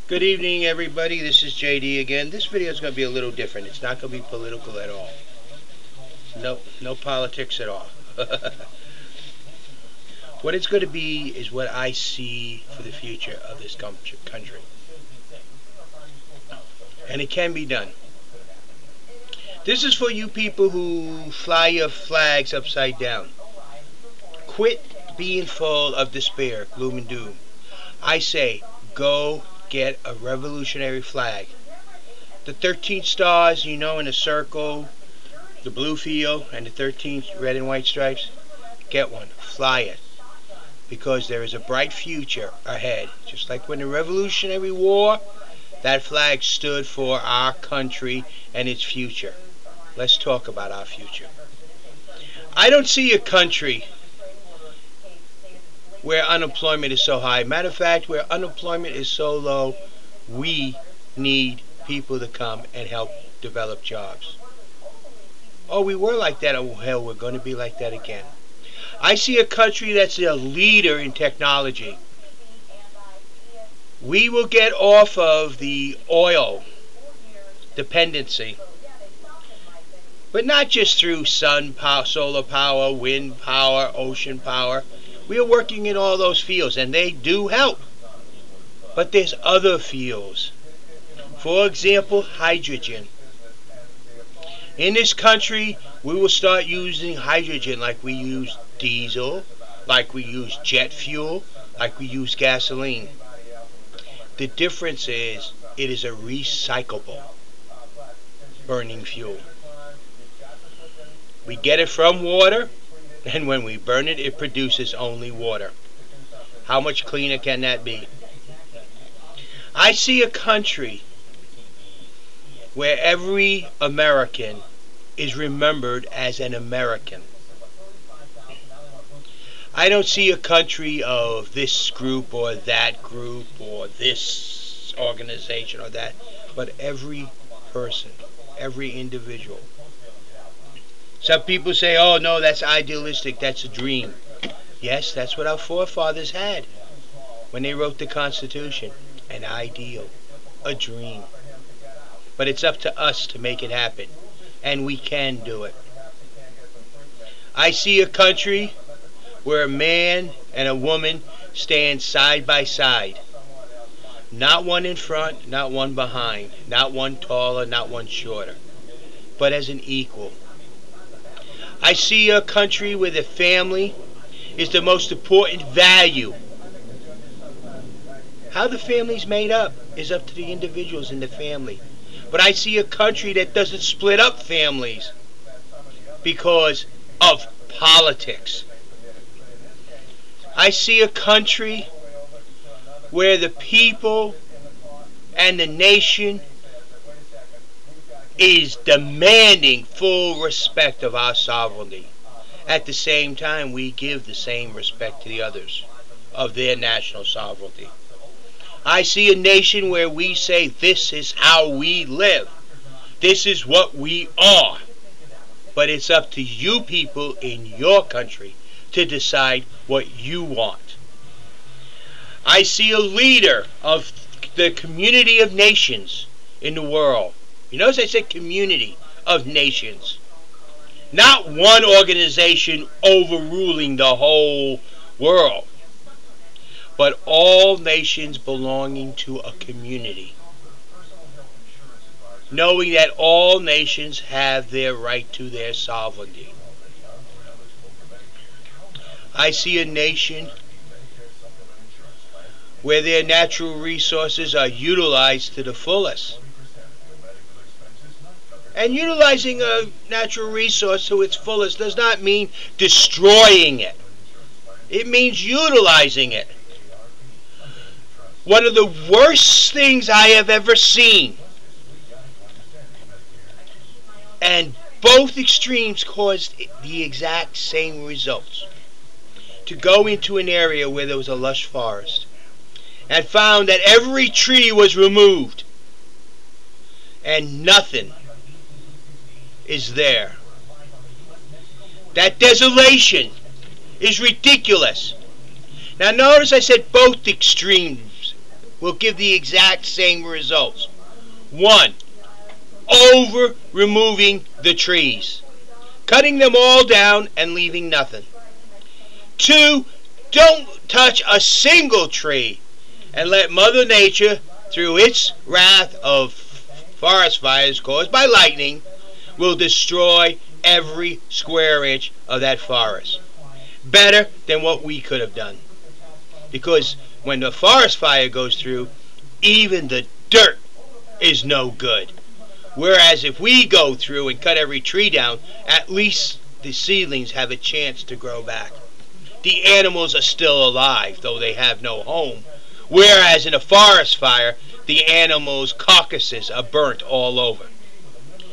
Good evening, everybody. This is JD again. This video is going to be a little different. It's not going to be political at all. No politics at all. What it's going to be is what I see for the future of this country. And it can be done. This is for you people who fly your flags upside down. Quit being full of despair, gloom and doom. I say, go get a revolutionary flag. The 13 stars, in a circle, the blue field, and the 13 red and white stripes. Get one. Fly it. Because there is a bright future ahead. Just like when the Revolutionary War, that flag stood for our country and its future. Let's talk about our future. I don't see a country where unemployment is so high. Matter of fact, where unemployment is so low, we need people to come and help develop jobs. Oh, we were like that. Oh, hell, we're going to be like that again. I see a country that's a leader in technology. We will get off of the oil dependency. But not just through sun power, solar power, wind power, ocean power. We are working in all those fields, and they do help. But there's other fields. For example, hydrogen. In this country, we will start using hydrogen like we use diesel, like we use jet fuel, like we use gasoline. The difference is, it is a recyclable burning fuel. We get it from water, and when we burn it, it produces only water. How much cleaner can that be? I see a country where every American is remembered as an American. I don't see a country of this group or that group or this organization or that, but every person, every individual. Some people say, oh no, that's idealistic, that's a dream. Yes, that's what our forefathers had when they wrote the Constitution. An ideal, a dream. But it's up to us to make it happen. And we can do it. I see a country where a man and a woman stand side by side. Not one in front, not one behind. Not one taller, not one shorter. But as an equal. I see a country where the family is the most important value. How the family's made up is up to the individuals in the family. But I see a country that doesn't split up families because of politics. I see a country where the people and the nation is demanding full respect of our sovereignty. At the same time, we give the same respect to the others of their national sovereignty. I see a nation where we say, this is how we live. This is what we are. But it's up to you people in your country to decide what you want. I see a leader of the community of nations in the world. You notice I said community of nations. Not one organization overruling the whole world. But all nations belonging to a community. Knowing that all nations have their right to their sovereignty. I see a nation where their natural resources are utilized to the fullest. And utilizing a natural resource to its fullest does not mean destroying it. It means utilizing it. One of the worst things I have ever seen, and both extremes caused the exact same results. To go into an area where there was a lush forest and found that every tree was removed and nothing is there. That desolation is ridiculous. Now notice I said both extremes will give the exact same results. 1. Over removing the trees, cutting them all down and leaving nothing. 2. Don't touch a single tree and let Mother Nature, through its wrath of forest fires caused by lightning, will destroy every square inch of that forest. Better than what we could have done. Because when the forest fire goes through, even the dirt is no good. Whereas if we go through and cut every tree down, at least the seedlings have a chance to grow back. The animals are still alive, though they have no home. Whereas in a forest fire, the animals' carcasses are burnt all over.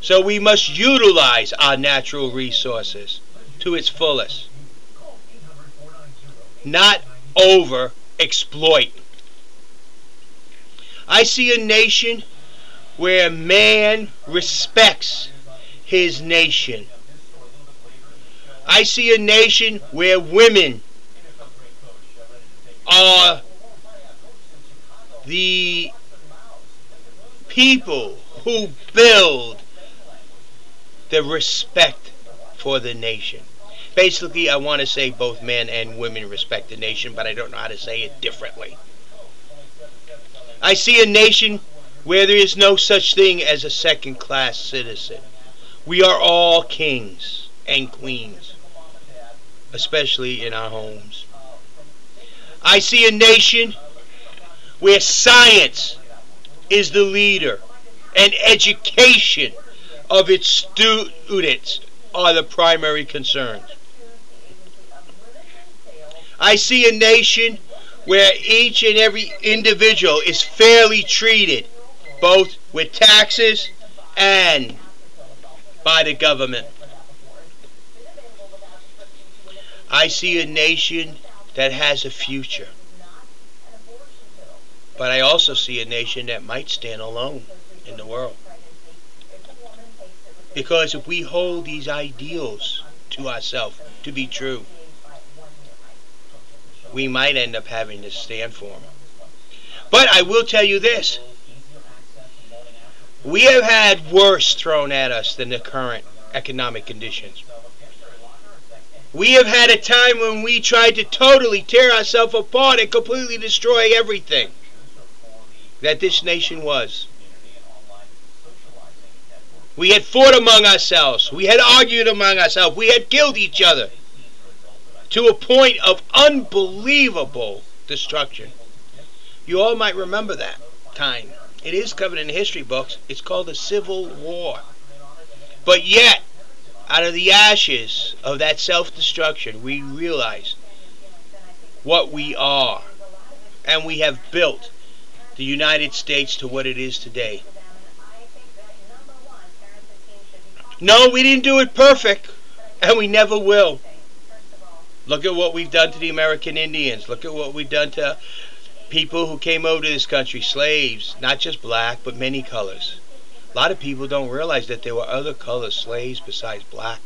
So we must utilize our natural resources to its fullest. Not over-exploit. I see a nation where man respects his nation. I see a nation where women are the people who build the respect for the nation. Basically, I want to say both men and women respect the nation, but I don't know how to say it differently. I see a nation where there is no such thing as a second-class citizen. We are all kings and queens, especially in our homes. I see a nation where science is the leader and education of its students are the primary concerns. I see a nation where each and every individual is fairly treated, both with taxes and by the government. I see a nation that has a future. But I also see a nation that might stand alone in the world. Because if we hold these ideals to ourselves to be true, we might end up having to stand for them. But I will tell you this. We have had worse thrown at us than the current economic conditions. We have had a time when we tried to totally tear ourselves apart and completely destroy everything that this nation was. We had fought among ourselves. We had argued among ourselves. We had killed each other to a point of unbelievable destruction. You all might remember that time. It is covered in the history books. It's called the Civil War. But yet, out of the ashes of that self-destruction, we realize what we are. And we have built the United States to what it is today. No, we didn't do it perfect, and we never will. Look at what we've done to the American Indians. Look at what we've done to people who came over to this country, slaves, not just black, but many colors. A lot of people don't realize that there were other color slaves besides black.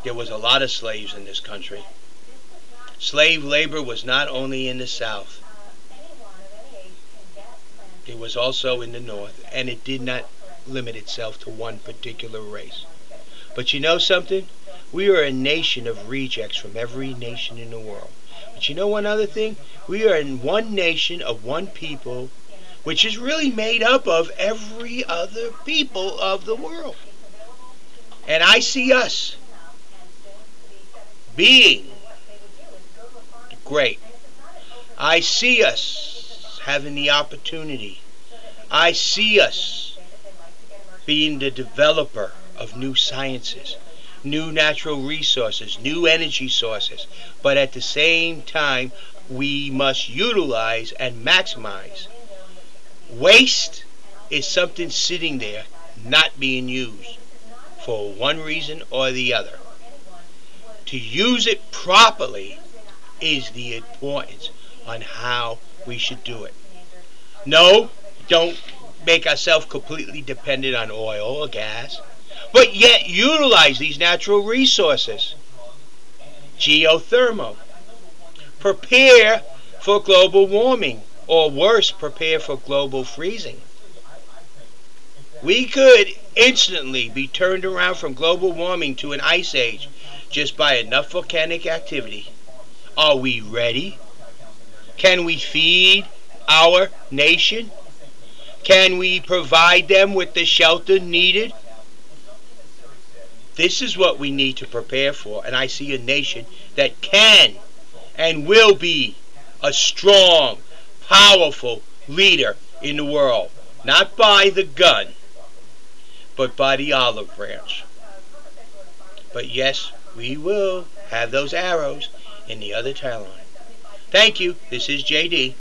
There was a lot of slaves in this country. Slave labor was not only in the South. It was also in the North, and it did not limit itself to one particular race. But you know something? We are a nation of rejects from every nation in the world. But you know one other thing? We are in one nation of one people, which is really made up of every other people of the world. And I see us being great. I see us having the opportunity. I see us being the developer of new sciences, new natural resources, new energy sources. But at the same time, we must utilize and maximize. Waste is something sitting there not being used for one reason or the other. To use it properly is the importance on how we should do it. No, don't make ourselves completely dependent on oil or gas, but yet utilize these natural resources. Geothermal. Prepare for global warming or worse, prepare for global freezing. We could instantly be turned around from global warming to an ice age just by enough volcanic activity. Are we ready? Can we feed our nation? Can we provide them with the shelter needed? This is what we need to prepare for, and I see a nation that can and will be a strong, powerful leader in the world, not by the gun, but by the olive branch. But yes, we will have those arrows in the other talon. Thank you. This is JD.